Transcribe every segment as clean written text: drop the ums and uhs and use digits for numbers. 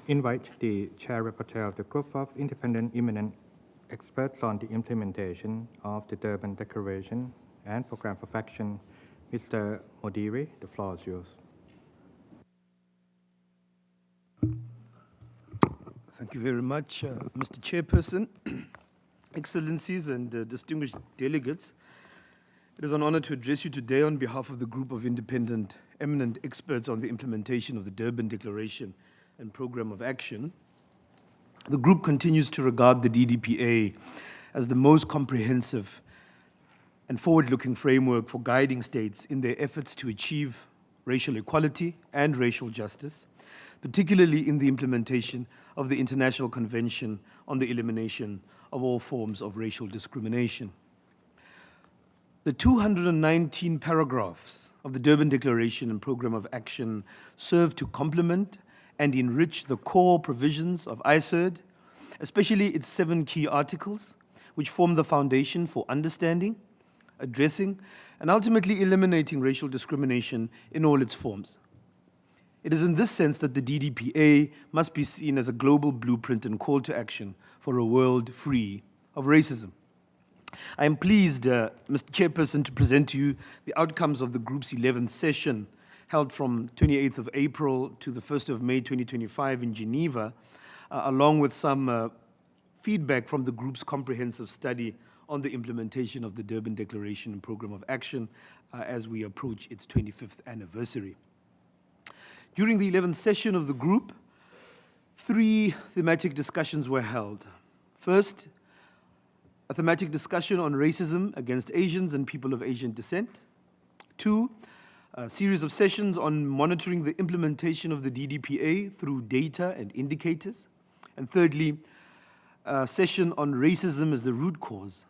Invite the Chair-Rapporteur of the Group of Independent Eminent Experts on the implementation of the Durban Declaration and Program of Action, Mr. Modiri. The floor is yours. Thank you very much, Mr. Chairperson, Excellencies and distinguished delegates. It is an honor to address you today on behalf of the Group of Independent Eminent Experts on the implementation of the Durban Declaration and Program of Action. The group continues to regard the DDPA as the most comprehensive and forward-looking framework for guiding states in their efforts to achieve racial equality and racial justice, particularly in the implementation of the International Convention on the Elimination of All Forms of Racial Discrimination. The 219 paragraphs of the Durban Declaration and Program of Action serve to complement and enrich the core provisions of ICERD, especially its 7 key articles, which form the foundation for understanding, addressing, and ultimately eliminating racial discrimination in all its forms. It is in this sense that the DDPA must be seen as a global blueprint and call to action for a world free of racism. I am pleased, Mr. Chairperson, to present to you the outcomes of the Group's 11th session, held from 28th of April to the 1st of May 2025 in Geneva, along with some feedback from the Group's comprehensive study on the implementation of the Durban Declaration and Program of Action as we approach its 25th anniversary. During the 11th session of the Group, 3 thematic discussions were held. First, a thematic discussion on racism against Asians and people of Asian descent. 2, a series of sessions on monitoring the implementation of the DDPA through data and indicators. And thirdly, a session on racism as the root cause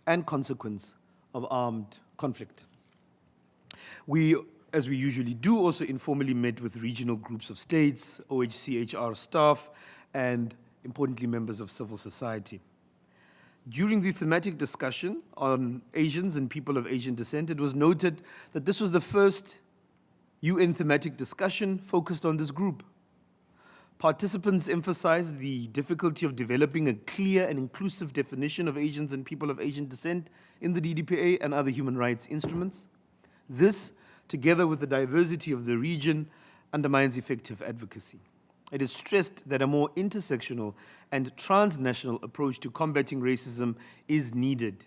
and consequence of armed conflict. We, as we usually do, also informally met with regional groups of states, OHCHR staff, and importantly, members of civil society. During the thematic discussion on Asians and people of Asian descent, it was noted that this was the first UN thematic discussion focused on this group. Participants emphasized the difficulty of developing a clear and inclusive definition of Asians and people of Asian descent in the DDPA and other human rights instruments. This, together with the diversity of the region, undermines effective advocacy. It is stressed that a more intersectional and transnational approach to combating racism is needed,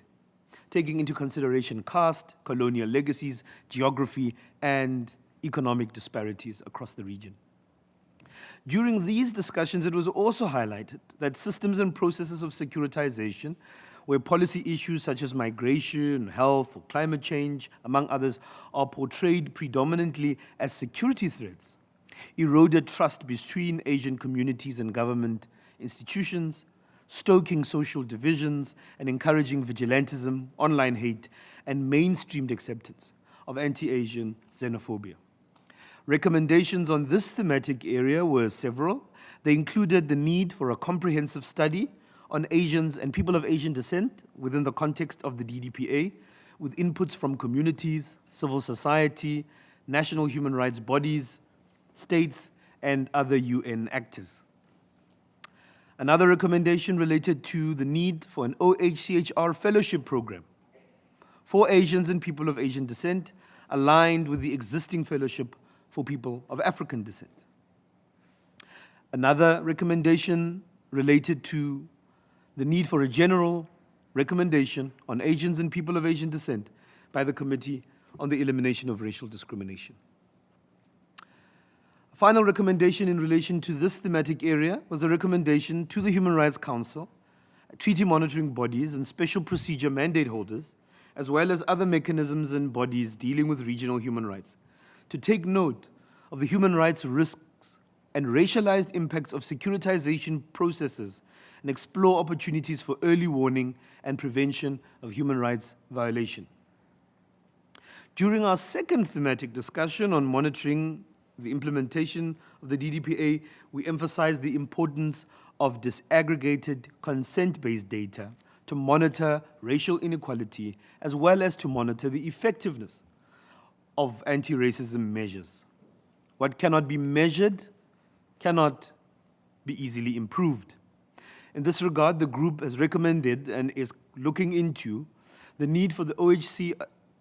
taking into consideration caste, colonial legacies, geography, and economic disparities across the region. During these discussions, it was also highlighted that systems and processes of securitization, where policy issues such as migration, health, or climate change, among others, are portrayed predominantly as security threats, eroded trust between Asian communities and government institutions, stoking social divisions and encouraging vigilantism, online hate, and mainstreamed acceptance of anti-Asian xenophobia. Recommendations on this thematic area were several. They included the need for a comprehensive study on Asians and people of Asian descent within the context of the DDPA, with inputs from communities, civil society, national human rights bodies, states, and other UN actors. Another recommendation related to the need for an OHCHR fellowship program for Asians and people of Asian descent, aligned with the existing fellowship for people of African descent. Another recommendation related to the need for a general recommendation on Asians and people of Asian descent by the Committee on the Elimination of Racial Discrimination. A final recommendation in relation to this thematic area was a recommendation to the Human Rights Council, treaty monitoring bodies, and special procedure mandate holders, as well as other mechanisms and bodies dealing with regional human rights, to take note of the human rights risks and racialized impacts of securitization processes and explore opportunities for early warning and prevention of human rights violation. During our second thematic discussion on monitoring the implementation of the DDPA, we emphasized the importance of disaggregated consent-based data to monitor racial inequality, as well as to monitor the effectiveness of anti-racism measures. What cannot be measured cannot be easily improved. In this regard, the group has recommended and is looking into the need for the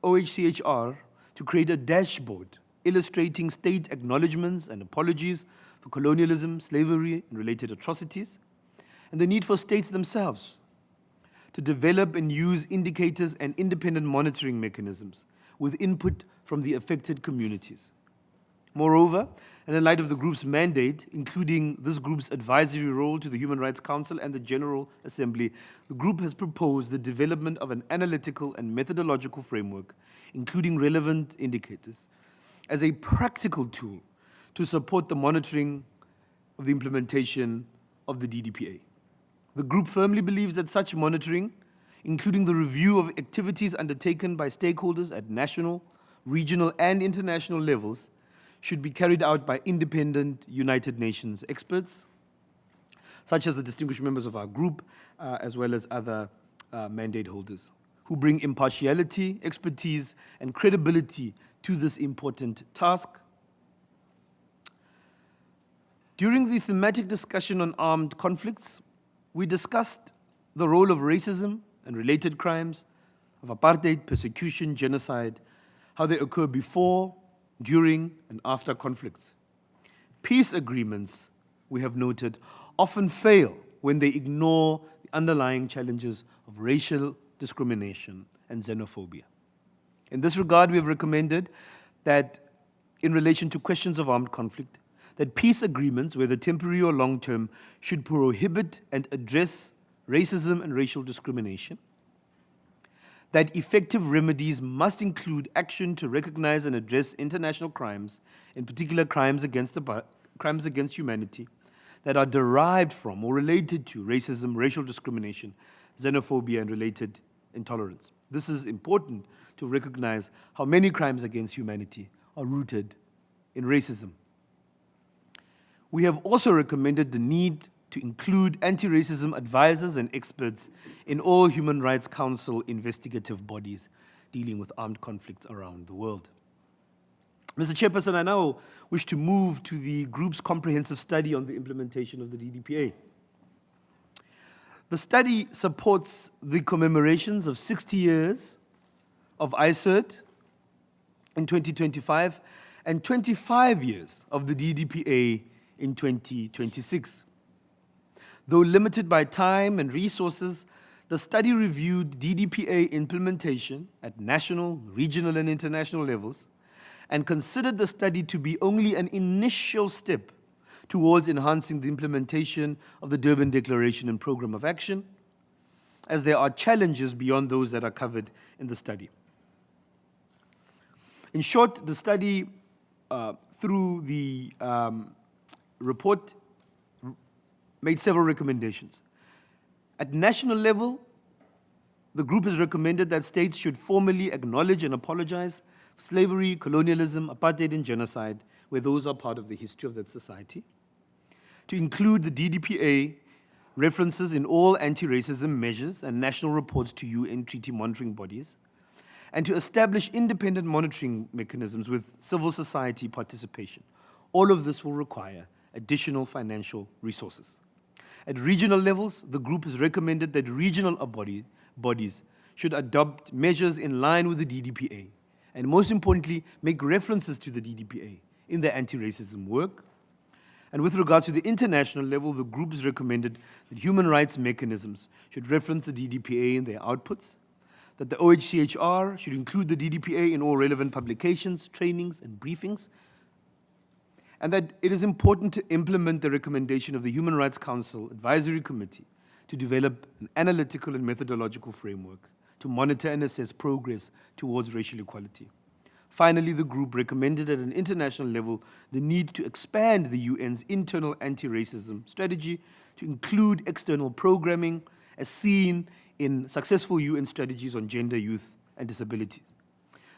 OHCHR to create a dashboard illustrating state acknowledgements and apologies for colonialism, slavery, and related atrocities, and the need for states themselves to develop and use indicators and independent monitoring mechanisms with input from the affected communities. Moreover, and in light of the group's mandate, including this group's advisory role to the Human Rights Council and the General Assembly, the group has proposed the development of an analytical and methodological framework, including relevant indicators, as a practical tool to support the monitoring of the implementation of the DDPA. The group firmly believes that such monitoring, including the review of activities undertaken by stakeholders at national, regional, and international levels, should be carried out by independent United Nations experts, such as the distinguished members of our group, as well as other mandate holders, who bring impartiality, expertise, and credibility to this important task. During the thematic discussion on armed conflicts, we discussed the role of racism and related crimes, of apartheid, persecution, genocide, how they occur before, during, and after conflicts. Peace agreements, we have noted, often fail when they ignore the underlying challenges of racial discrimination and xenophobia. In this regard, we have recommended that in relation to questions of armed conflict, that peace agreements, whether temporary or long-term, should prohibit and address racism and racial discrimination, that effective remedies must include action to recognize and address international crimes, in particular crimes against humanity, that are derived from or related to racism, racial discrimination, xenophobia, and related intolerance. This is important to recognize how many crimes against humanity are rooted in racism. We have also recommended the need to include anti-racism advisors and experts in all Human Rights Council investigative bodies dealing with armed conflicts around the world. Mr. Chairperson, I now wish to move to the group's comprehensive study on the implementation of the DDPA. The study supports the commemorations of 60 years of ICERT in 2025 and 25 years of the DDPA in 2026. Though limited by time and resources, the study reviewed DDPA implementation at national, regional, and international levels and considered the study to be only an initial step towards enhancing the implementation of the Durban Declaration and Programme of Action, as there are challenges beyond those that are covered in the study. In short, the study, through the report, made several recommendations. At national level, the group has recommended that states should formally acknowledge and apologize for slavery, colonialism, apartheid, and genocide, where those are part of the history of that society. To include the DDPA references in all anti-racism measures and national reports to UN treaty monitoring bodies, and to establish independent monitoring mechanisms with civil society participation. All of this will require additional financial resources. At regional levels, the group has recommended that regional bodies should adopt measures in line with the DDPA, and most importantly, make references to the DDPA in their anti-racism work. And with regards to the international level, the group has recommended that human rights mechanisms should reference the DDPA in their outputs, that the OHCHR should include the DDPA in all relevant publications, trainings, and briefings, and that it is important to implement the recommendation of the Human Rights Council Advisory Committee to develop an analytical and methodological framework to monitor and assess progress towards racial equality. Finally, the group recommended at an international level the need to expand the UN's internal anti-racism strategy to include external programming as seen in successful UN strategies on gender, youth, and disability.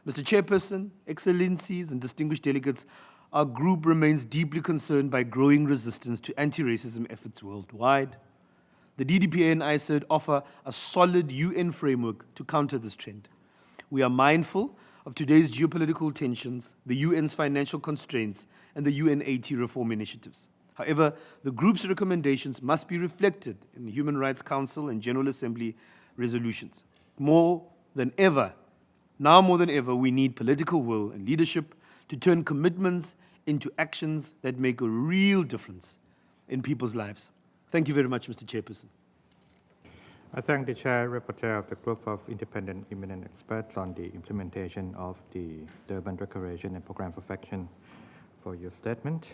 Mr. Chairperson, Excellencies, and distinguished delegates, our group remains deeply concerned by growing resistance to anti-racism efforts worldwide. The DDPA and ICERT offer a solid UN framework to counter this trend. We are mindful of today's geopolitical tensions, the UN's financial constraints, and the UN 80 reform initiatives. However, the group's recommendations must be reflected in the Human Rights Council and General Assembly resolutions. More than ever, now more than ever, we need political will and leadership to turn commitments into actions that make a real difference in people's lives. Thank you very much, Mr. Chairperson. I thank the Chair-Rapporteur of the Group of Independent Eminent Experts on the implementation of the Durban Declaration and Programme of Action for your statement.